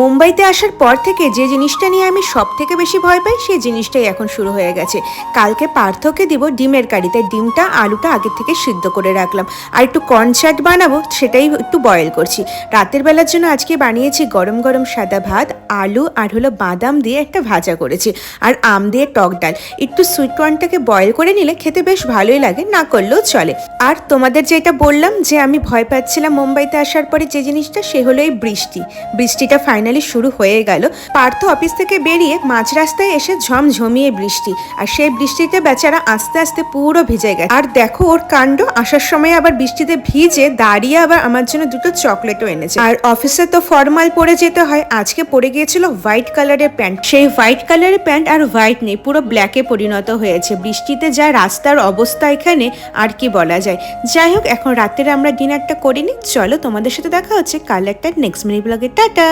মুম্বাইতে আসার পর থেকে যে জিনিসটা নিয়ে আমি সব থেকে বেশি ভয় পাই সেই জিনিসটাই এখন শুরু হয়ে গেছে। কালকে পার্থকে দিব ডিমের কারি, তাই ডিমটা আলুটা আগে থেকে সিদ্ধ করে রাখলাম। আর একটু কর্ন চাট বানাবো, সেটাই একটু বয়েল করছি। রাতের বেলার জন্য আজকে বানিয়েছি গরম গরম সাদা ভাত, আলু আর হলো বাদাম দিয়ে একটা ভাজা করেছি, আর আম দিয়ে টক ডাল। একটু সুইট কর্নটাকে বয়েল করে নিলে খেতে বেশ ভালোই লাগে, না করলেও চলে। আর তোমাদের যেটা বললাম যে আমি ভয় পাচ্ছিলাম মুম্বাইতে আসার পরে যে জিনিসটা, সে হলো এই বৃষ্টিটা ফাইনালি শুরু হয়ে গেল। পার্থ অফিস থেকে বেরিয়ে মাঝ রাস্তায় এসে ঝমঝমিয়ে বৃষ্টি, আর সেই বৃষ্টিতে বেচারা আস্তে আস্তে পুরো ভিজে গেছে। আর দেখো ওর কাণ্ড, আসার সময় আবার বৃষ্টিতে ভিজে দাঁড়িয়ে আবার আমার জন্য দুটো চকলেটও এনেছে। আর অফিসে তো ফর্মাল পরে যেতে হয়, আজকে পরে গিয়েছিল হোয়াইট কালারের প্যান্ট। সেই হোয়াইট কালারের প্যান্ট আর হোয়াইট নেই, পুরো ব্ল্যাকে পরিণত হয়েছে। বৃষ্টিতে যা রাস্তার অবস্থা এখানে, আর কি বলা যায়। যাই হোক, এখন রাতের আমরা ডিনারটা করিনি। চলো, তোমাদের সাথে দেখা হচ্ছে কাল একটা নেক্সট মিনি ব্লগে। টাটা।